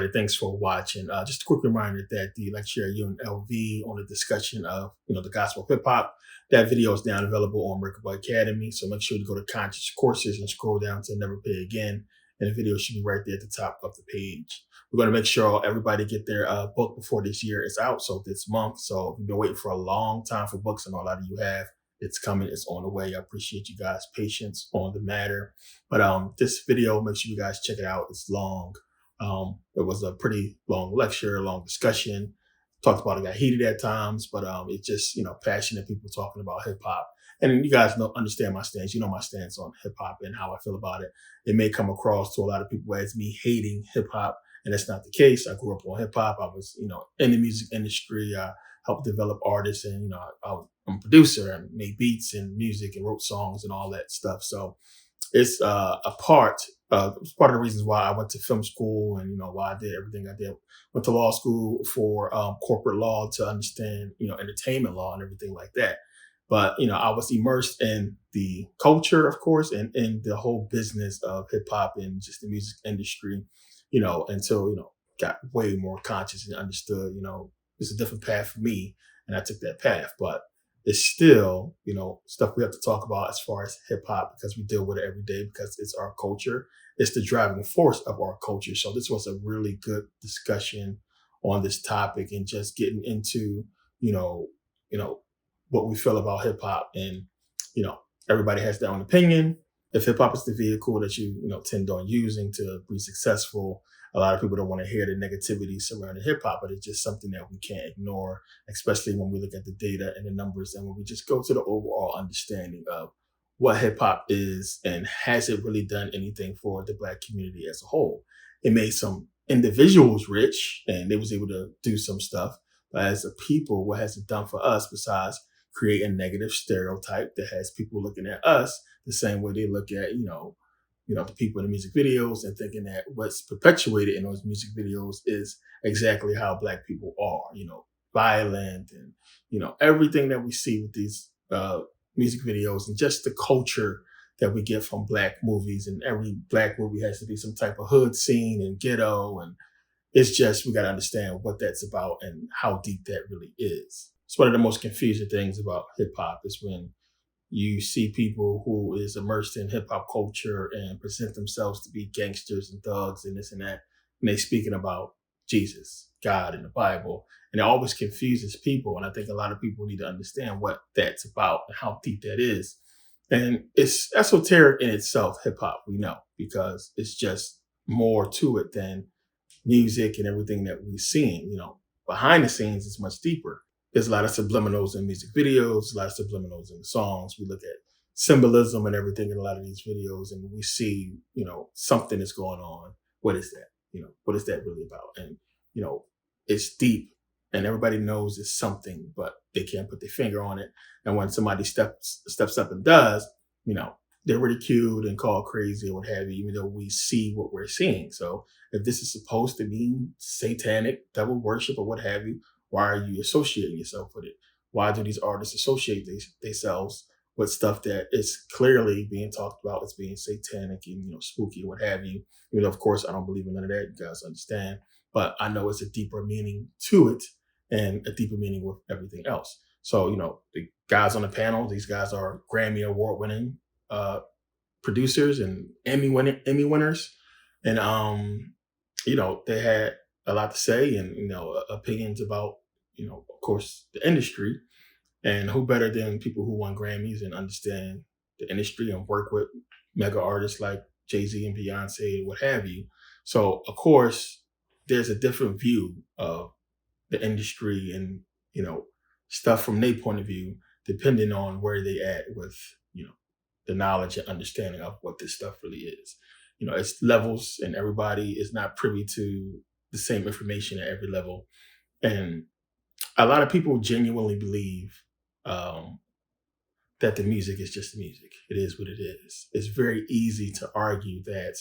everybody. Thanks for watching. Just a quick reminder that the lecture at UNLV on the discussion of the gospel hip hop, that video is now available on Merkaba Academy. So make sure to go to Conscious Courses and scroll down to Never Pay Again, and the video should be right there at the top of the page. We're going to make sure everybody get their book before this year is out. So this month. So if you've been waiting for a long time for books, and a lot of you have, it's coming. It's on the way. I appreciate you guys' patience on the matter. But this video, make sure you guys check it out. It's long. It was a pretty long lecture, long discussion. Talked about it, got heated at times, but it's just, passionate people talking about hip hop. And you guys understand my stance. You know my stance on hip hop and how I feel about it. It may come across to a lot of people as me hating hip hop, and that's not the case. I grew up on hip hop. I was, in the music industry. I helped develop artists, and I'm a producer and made beats and music and wrote songs and all that stuff. So it's a part. It's part of the reasons why I went to film school, and why I did everything I did. Went to law school for corporate law to understand entertainment law and everything like that. But I was immersed in the culture, of course, and in the whole business of hip hop and just the music industry. Until got way more conscious and understood. It's a different path for me, and I took that path. But it's still, stuff we have to talk about as far as hip hop, because we deal with it every day, because it's our culture. It's the driving force of our culture. So this was a really good discussion on this topic, and just getting into, what we feel about hip hop. And, everybody has their own opinion. If hip hop is the vehicle that you, tend on using to be successful, a lot of people don't want to hear the negativity surrounding hip hop, but it's just something that we can't ignore, especially when we look at the data and the numbers, and when we just go to the overall understanding of what hip hop is and has it really done anything for the Black community as a whole. It made some individuals rich, and they was able to do some stuff, but as a people, what has it done for us besides create a negative stereotype that has people looking at us the same way they look at, the people in the music videos, and thinking that what's perpetuated in those music videos is exactly how Black people are, violent, and, everything that we see with these music videos, and just the culture that we get from Black movies. And every Black movie has to be some type of hood scene and ghetto. And it's just, we got to understand what that's about and how deep that really is. It's one of the most confusing things about hip hop is when you see people who is immersed in hip hop culture and present themselves to be gangsters and thugs and this and that, and they speaking about Jesus, God, and the Bible, and it always confuses people. And I think a lot of people need to understand what that's about and how deep that is. And it's esoteric in itself, hip hop, we know, because it's just more to it than music and everything that we're seeing. Behind the scenes is much deeper. There's a lot of subliminals in music videos, a lot of subliminals in the songs. We look at symbolism and everything in a lot of these videos, and we see, something is going on. What is that? What is that really about? And, it's deep, and everybody knows it's something, but they can't put their finger on it. And when somebody steps up and does, they're ridiculed and called crazy or what have you, even though we see what we're seeing. So if this is supposed to mean satanic, devil worship, or what have you, why are you associating yourself with it? Why do these artists associate themselves with stuff that is clearly being talked about as being satanic and spooky, what have you? Even though, of course, I don't believe in none of that. You guys understand, but I know it's a deeper meaning to it, and a deeper meaning with everything else. So the guys on the panel, these guys are Grammy Award winning producers and Emmy winners, and they had a lot to say, and opinions about of course the industry. And who better than people who won Grammys and understand the industry and work with mega artists like Jay-Z and Beyonce and what have you. So of course there's a different view of the industry and stuff from their point of view, depending on where they at with the knowledge and understanding of what this stuff really is. It's levels, and everybody is not privy to the same information at every level. And a lot of people genuinely believe that the music is just the music. It is what it is. It's very easy to argue that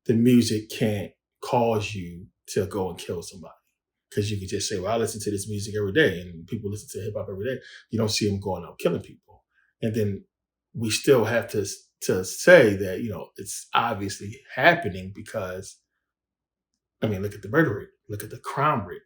the music can't cause you to go and kill somebody, because you could just say, well, I listen to this music every day, and people listen to hip hop every day. You don't see them going out killing people. And then we still have to say that, it's obviously happening because I mean, look at the murder rate, look at the crime rate,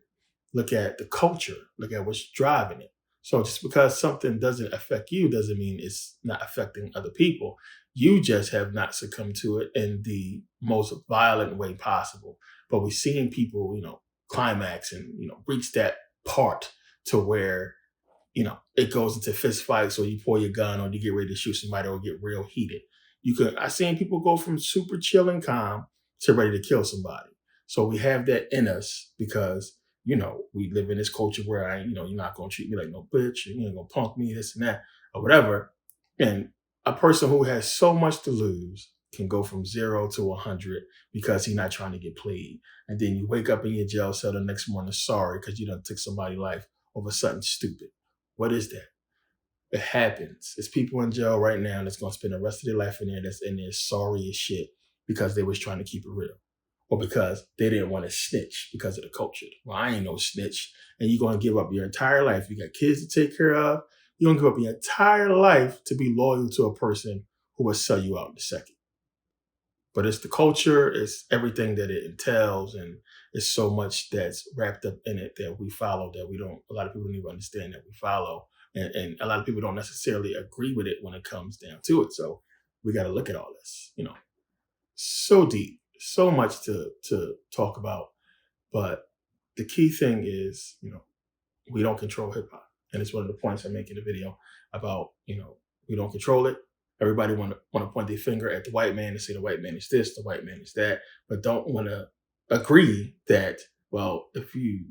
look at the culture, look at what's driving it. So just because something doesn't affect you doesn't mean it's not affecting other people. You just have not succumbed to it in the most violent way possible. But we're seeing people, climax and, reach that part to where, it goes into fist fights or you pull your gun or you get ready to shoot somebody or get real heated. I've seen people go from super chill and calm to ready to kill somebody. So we have that in us because, we live in this culture where you're not going to treat me like no bitch, you ain't going to punk me, this and that, or whatever. And a person who has so much to lose can go from 0 to 100 because he's not trying to get played. And then you wake up in your jail cell the next morning sorry because you done took somebody's life over something stupid. What is that? It happens. It's people in jail right now that's going to spend the rest of their life in there that's in there sorry as shit because they was trying to keep it real or because they didn't want to snitch because of the culture. Well, I ain't no snitch. And you're going to give up your entire life. You got kids to take care of. You're going to give up your entire life to be loyal to a person who will sell you out in a second. But it's the culture, it's everything that it entails, and it's so much that's wrapped up in it that we follow that a lot of people need to understand that we follow. And a lot of people don't necessarily agree with it when it comes down to it. So we got to look at all this, so deep, so much to talk about. But the key thing is, we don't control hip hop. And it's one of the points I make in the video about, we don't control it. Everybody want to point their finger at the white man and say the white man is this, the white man is that, but don't want to agree that, well, if you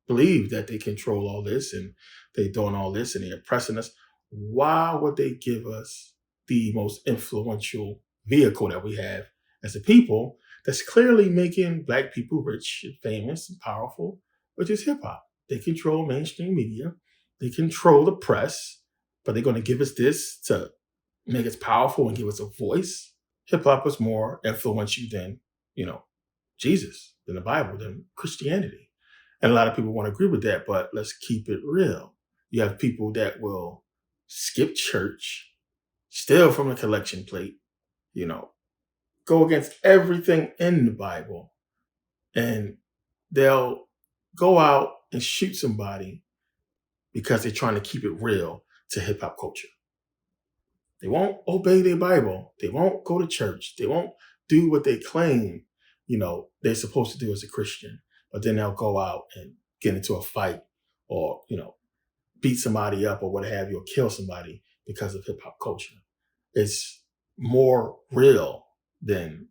believe that they control all this and they're doing all this and they're oppressing us, why would they give us the most influential vehicle that we have as a people that's clearly making Black people rich and famous and powerful, which is hip hop? They control mainstream media. They control the press, but they're going to give us this to make us powerful and give us a voice. Hip hop is more influential than, Jesus, than the Bible, than Christianity. And a lot of people won't agree with that, but let's keep it real. You have people that will skip church, steal from a collection plate, go against everything in the Bible, and they'll go out and shoot somebody because they're trying to keep it real to hip hop culture. They won't obey their Bible. They won't go to church. They won't do what they claim, they're supposed to do as a Christian. But then they'll go out and get into a fight or, beat somebody up or what have you, or kill somebody because of hip hop culture. It's more real than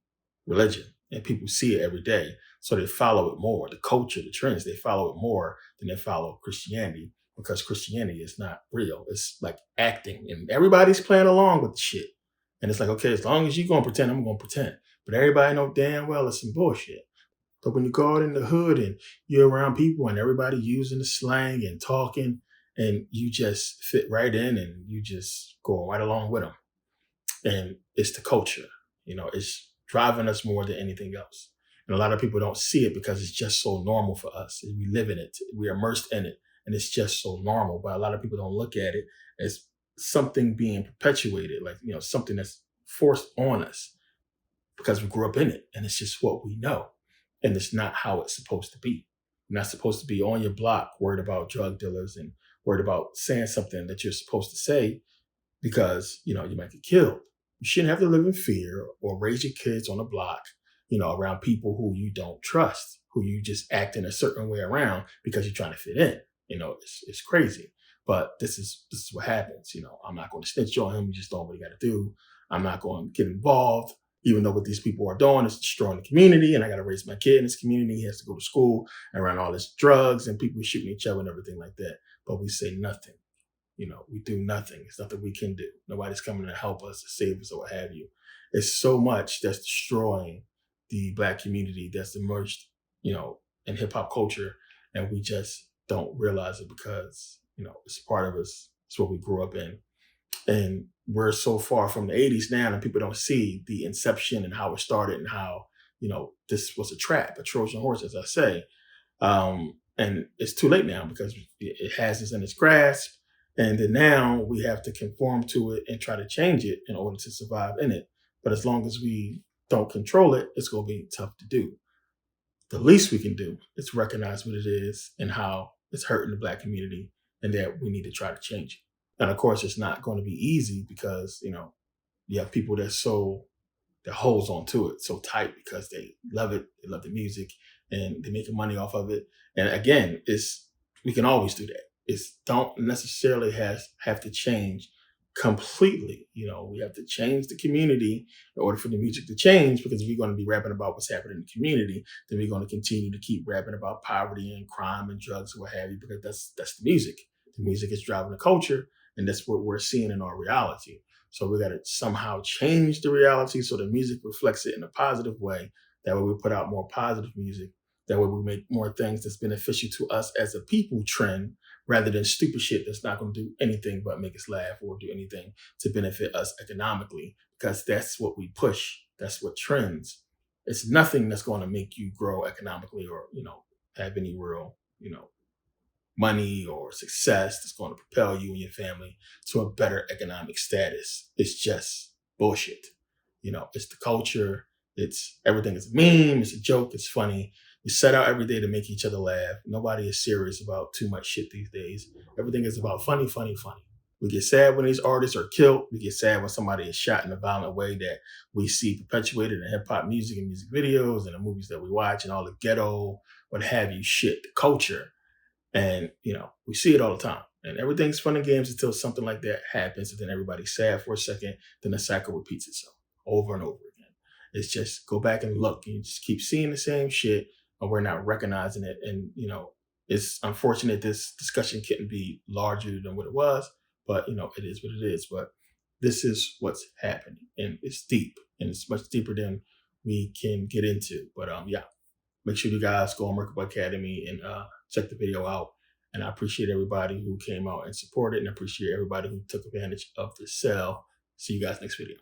religion. And people see it every day. So they follow it more. The culture, the trends, they follow it more than they follow Christianity. Because Christianity is not real. It's like acting and everybody's playing along with the shit. And it's like, okay, as long as you're going to pretend, I'm going to pretend. But everybody know damn well it's some bullshit. But when you go out in the hood and you're around people and everybody using the slang and talking and you just fit right in and you just go right along with them. And it's the culture, it's driving us more than anything else. And a lot of people don't see it because it's just so normal for us. We live in it. We're immersed in it. And it's just so normal. But a lot of people don't look at it as something being perpetuated, like, something that's forced on us because we grew up in it. And it's just what we know. And it's not how it's supposed to be. You're not supposed to be on your block worried about drug dealers and worried about saying something that you're supposed to say because, you might get killed. You shouldn't have to live in fear or raise your kids on the block, around people who you don't trust, who you just act in a certain way around because you're trying to fit in. It's crazy. But this is what happens. I'm not going to snitch on him. He's just doing what he got to do. I'm not going to get involved, even though what these people are doing is destroying the community. And I got to raise my kid in this community. He has to go to school and around all this drugs and people shooting each other and everything like that. But we say nothing. We do nothing. It's nothing we can do. Nobody's coming to help us, to save us, or what have you. It's so much that's destroying the Black community that's emerged, in hip hop culture. And we just don't realize it because, it's part of us. It's what we grew up in. And we're so far from the 80s now and people don't see the inception and how it started and how, this was a trap, a Trojan horse, as I say. And it's too late now because it has us in its grasp. And then now we have to conform to it and try to change it in order to survive in it. But as long as we don't control it, it's going to be tough to do. the least we can do is recognize what it is and how it's hurting the Black community, and that we need to try to change it. And of course, it's not going to be easy because, you have people that holds on to it so tight because they love it, they love the music, and they're making money off of it. And again, we can always do that. It's don't necessarily have to change completely. We have to change the community in order for the music to change, because if we're going to be rapping about what's happening in the community, then we're going to continue to keep rapping about poverty and crime and drugs and what have you, because that's the music. The music is driving the culture, and that's what we're seeing in our reality. So we got to somehow change the reality so the music reflects it in a positive way. That way we put out more positive music. That way we make more things that's beneficial to us as a people trend, rather than stupid shit that's not going to do anything but make us laugh or do anything to benefit us economically, because that's what we push. That's what trends. It's nothing that's going to make you grow economically or, have any real, money or success that's going to propel you and your family to a better economic status. It's just bullshit. It's the culture. It's everything is a meme. It's a joke. It's funny. We set out every day to make each other laugh. Nobody is serious about too much shit these days. Everything is about funny, funny, funny. We get sad when these artists are killed. We get sad when somebody is shot in a violent way that we see perpetuated in hip hop music and music videos and the movies that we watch and all the ghetto, what have you, shit, the culture. And, we see it all the time. And everything's fun and games until something like that happens. And then everybody's sad for a second. Then the cycle repeats itself over and over again. It's just go back and look. And you just keep seeing the same shit, and we're not recognizing it. And, it's unfortunate this discussion couldn't be larger than what it was. But, it is what it is. But this is what's happening. And it's deep. And it's much deeper than we can get into. But, yeah. Make sure you guys go on Merkable Academy and check the video out. And I appreciate everybody who came out and supported, and I appreciate everybody who took advantage of the sale. See you guys next video.